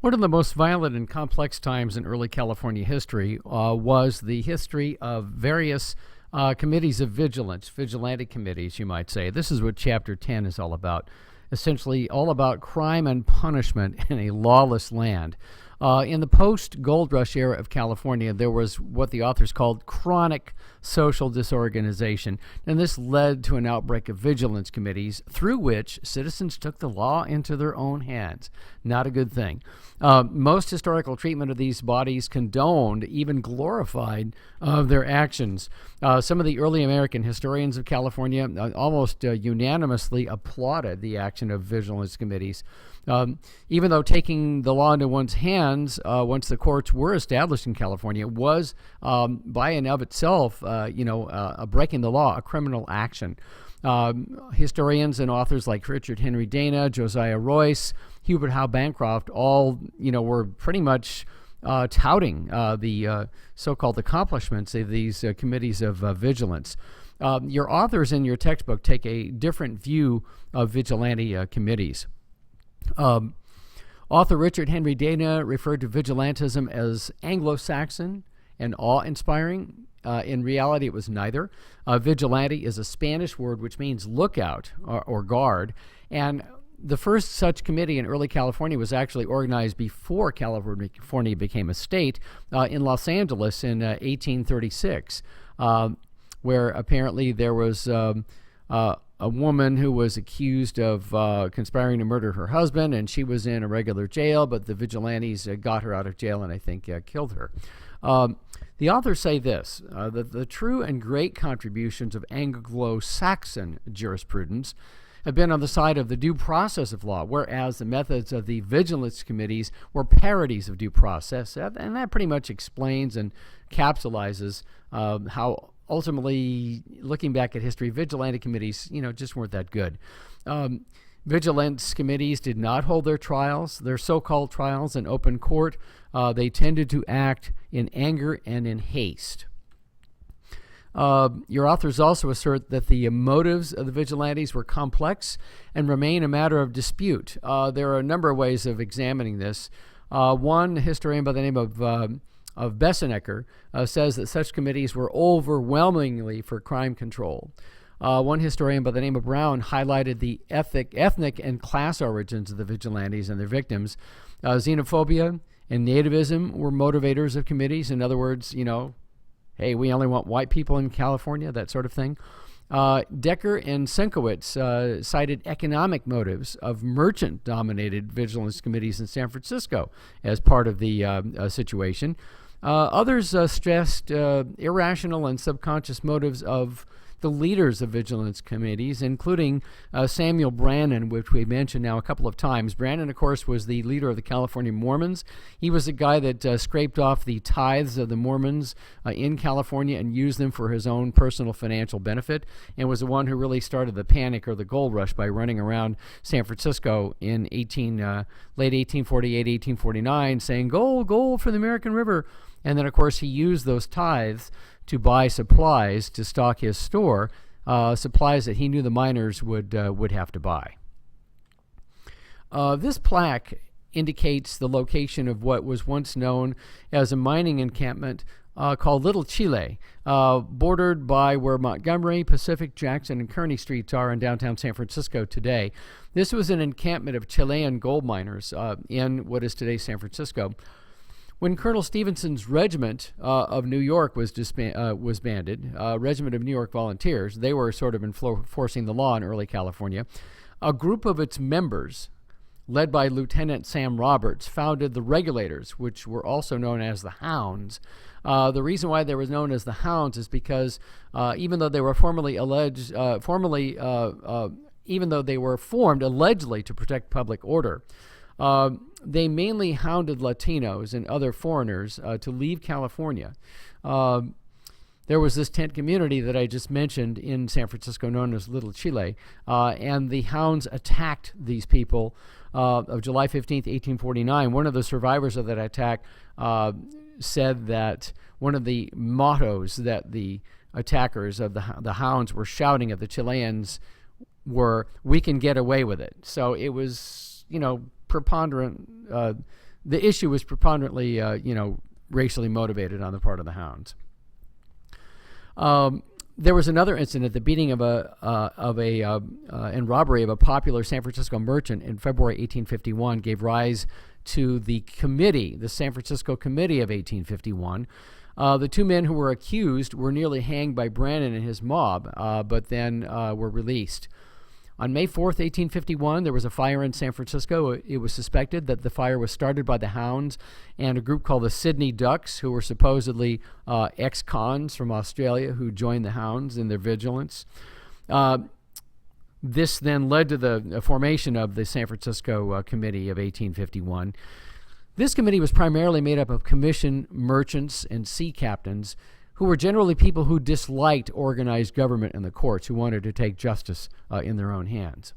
One of the most violent and complex times in early California history was the history of various committees of vigilance, vigilante committees, you might say. This is what Chapter 10 is all about. Essentially all about crime and punishment in a lawless land. In the post-gold rush era of California, there was what the authors called chronic social disorganization, and this led to an outbreak of vigilance committees through which citizens took the law into their own hands. Not a good thing. Most historical treatment of these bodies condoned, even glorified, their actions. Some of the early American historians of California almost unanimously applauded the action of vigilance committees. Even though taking the law into one's hands, once the courts were established in California, was by and of itself, a breaking the law, a criminal action. Historians and authors like Richard Henry Dana, Josiah Royce, Hubert Howe Bancroft, all were pretty much touting the so-called accomplishments of these committees of vigilance. Your authors in your textbook take a different view of vigilante committees. Author Richard Henry Dana referred to vigilantism as Anglo-Saxon and awe-inspiring. In reality, it was neither. Vigilante is a Spanish word which means lookout or guard, and the first such committee in early California was actually organized before California became a state in Los Angeles in 1836, where apparently there was a woman who was accused of conspiring to murder her husband, and she was in a regular jail, but the vigilantes got her out of jail and I think killed her. The authors say this, that the true and great contributions of Anglo-Saxon jurisprudence have been on the side of the due process of law, whereas the methods of the vigilance committees were parodies of due process, and that pretty much explains and capsulizes how ultimately, looking back at history, vigilante committees, just weren't that good. Vigilance committees did not hold their trials, their so-called trials, in open court. They tended to act in anger and in haste. Your authors also assert that the motives of the vigilantes were complex and remain a matter of dispute. There are a number of ways of examining this. One historian by the name of Bessenecker says that such committees were overwhelmingly for crime control. One historian by the name of Brown highlighted the ethnic and class origins of the vigilantes and their victims. Xenophobia and nativism were motivators of committees. In other words, hey, we only want white people in California, that sort of thing. Decker and Sienkiewicz cited economic motives of merchant-dominated vigilance committees in San Francisco as part of the situation. Others stressed irrational and subconscious motives of the leaders of vigilance committees, including Samuel Brannan, which we mentioned now a couple of times. Brannan, of course, was the leader of the California Mormons. He was the guy that scraped off the tithes of the Mormons in California and used them for his own personal financial benefit, and was the one who really started the panic or the gold rush by running around San Francisco in late 1848, 1849, saying, "Gold, gold for the American River." And then, of course, he used those tithes to buy supplies to stock his store, supplies that he knew the miners would have to buy. This plaque indicates the location of what was once known as a mining encampment called Little Chile, bordered by where Montgomery, Pacific, Jackson, and Kearny Streets are in downtown San Francisco today. This was an encampment of Chilean gold miners in what is today San Francisco. When Colonel Stevenson's regiment of New York was banded, Regiment of New York Volunteers, they were sort of enforcing the law in early California, a group of its members, led by Lieutenant Sam Roberts, founded the Regulators, which were also known as the Hounds. The reason why they were known as the Hounds is because even though they were even though they were formed allegedly to protect public order, they mainly hounded Latinos and other foreigners to leave California. There was this tent community that I just mentioned in San Francisco known as Little Chile, and the Hounds attacked these people of July 15th, 1849. One of the survivors of that attack said that one of the mottos that the attackers of the Hounds were shouting at the Chileans were, "We can get away with it." So it was, preponderant the issue was preponderantly, racially motivated on the part of the Hounds. There was another incident, the beating and robbery of a popular San Francisco merchant in February 1851 gave rise to the committee, the San Francisco Committee of 1851. The two men who were accused were nearly hanged by Brannan and his mob, but then were released. On May 4th, 1851, there was a fire in San Francisco. It was suspected that the fire was started by the Hounds and a group called the Sydney Ducks, who were supposedly ex-cons from Australia who joined the Hounds in their vigilance. This then led to the formation of the San Francisco Committee of 1851. This committee was primarily made up of commission merchants and sea captains who were generally people who disliked organized government and the courts, who wanted to take justice in their own hands.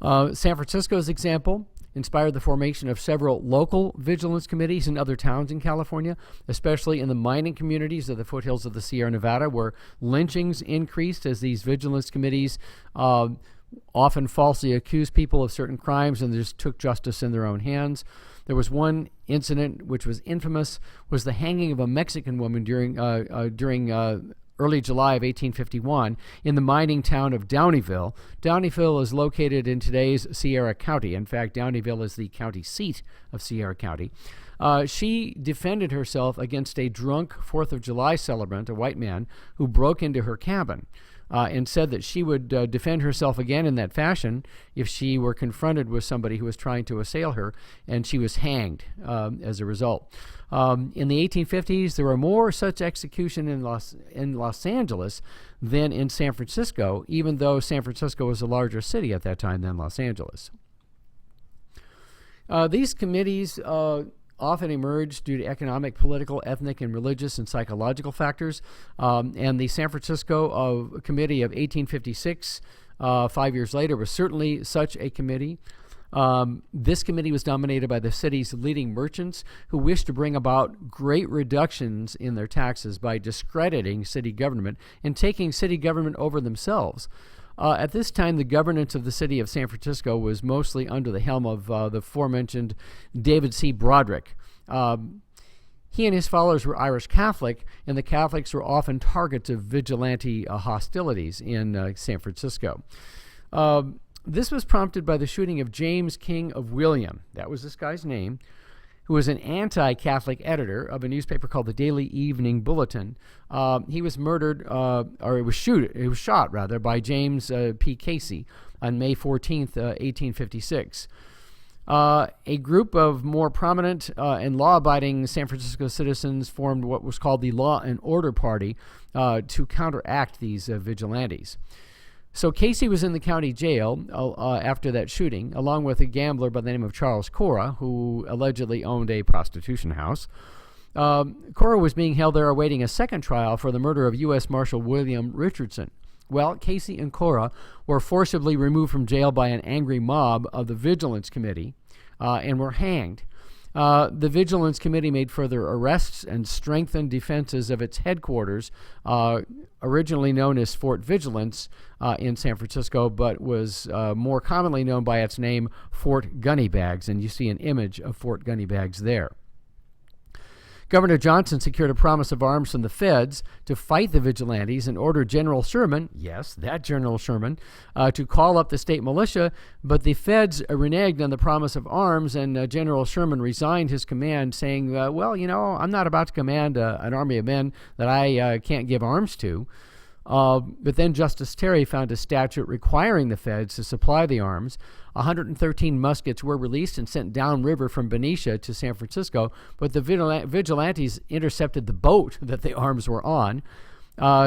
San Francisco's example inspired the formation of several local vigilance committees in other towns in California, especially in the mining communities of the foothills of the Sierra Nevada, where lynchings increased as these vigilance committees often falsely accused people of certain crimes and just took justice in their own hands. There was one incident which was infamous, was the hanging of a Mexican woman during early July of 1851 in the mining town of Downeyville. Downeyville is located in today's Sierra County. In fact, Downeyville is the county seat of Sierra County. She defended herself against a drunk 4th of July celebrant, a white man, who broke into her cabin. And said that she would defend herself again in that fashion if she were confronted with somebody who was trying to assail her, and she was hanged as a result. In the 1850s, there were more such executions in Los Angeles than in San Francisco, even though San Francisco was a larger city at that time than Los Angeles. These committees often emerged due to economic, political, ethnic, and religious and psychological factors. And the San Francisco Committee of 1856, 5 years later, was certainly such a committee. This committee was dominated by the city's leading merchants who wished to bring about great reductions in their taxes by discrediting city government and taking city government over themselves. At this time, the governance of the city of San Francisco was mostly under the helm of the aforementioned David C. Broderick. He and his followers were Irish Catholic, and the Catholics were often targets of vigilante hostilities in San Francisco. This was prompted by the shooting of James King of William. That was this guy's name, who was an anti-Catholic editor of a newspaper called the Daily Evening Bulletin. He was murdered, he was shot by James P. Casey on May 14th, 1856. A group of more prominent and law-abiding San Francisco citizens formed what was called the Law and Order Party to counteract these vigilantes. So Casey was in the county jail after that shooting, along with a gambler by the name of Charles Cora, who allegedly owned a prostitution house. Cora was being held there awaiting a second trial for the murder of U.S. Marshal William Richardson. Well, Casey and Cora were forcibly removed from jail by an angry mob of the Vigilance Committee and were hanged. The Vigilance Committee made further arrests and strengthened defenses of its headquarters, originally known as Fort Vigilance in San Francisco, but was more commonly known by its name, Fort Gunnybags, and you see an image of Fort Gunnybags there. Governor Johnson secured a promise of arms from the feds to fight the vigilantes and ordered General Sherman, yes, that General Sherman, to call up the state militia, but the feds reneged on the promise of arms, and General Sherman resigned his command, saying, I'm not about to command an army of men that I can't give arms to. But then Justice Terry found a statute requiring the feds to supply the arms. 113 muskets were released and sent downriver from Benicia to San Francisco, but the vigilantes intercepted the boat that the arms were on.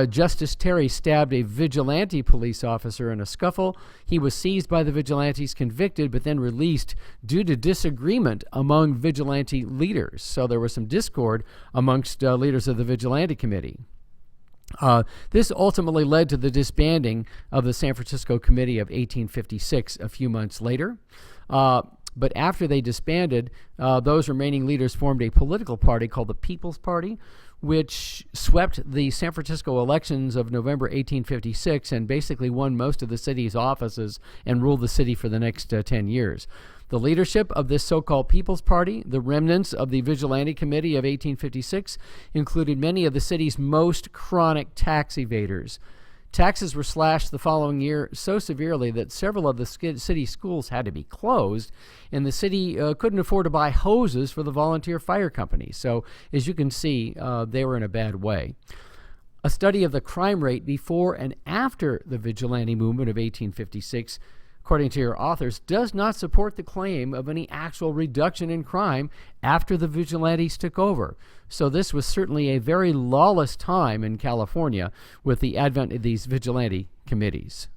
Justice Terry stabbed a vigilante police officer in a scuffle. He was seized by the vigilantes, convicted, but then released due to disagreement among vigilante leaders. So there was some discord amongst leaders of the Vigilante Committee. This ultimately led to the disbanding of the San Francisco Committee of 1856 a few months later. But after they disbanded, those remaining leaders formed a political party called the People's Party, which swept the San Francisco elections of November 1856 and basically won most of the city's offices and ruled the city for the next 10 years. The leadership of this so-called People's Party, the remnants of the Vigilante Committee of 1856, included many of the city's most chronic tax evaders. Taxes were slashed the following year so severely that several of the city schools had to be closed, and the city couldn't afford to buy hoses for the volunteer fire company. So, as you can see, they were in a bad way. A study of the crime rate before and after the vigilante movement of 1856, according to your authors, does not support the claim of any actual reduction in crime after the vigilantes took over. So this was certainly a very lawless time in California with the advent of these vigilante committees.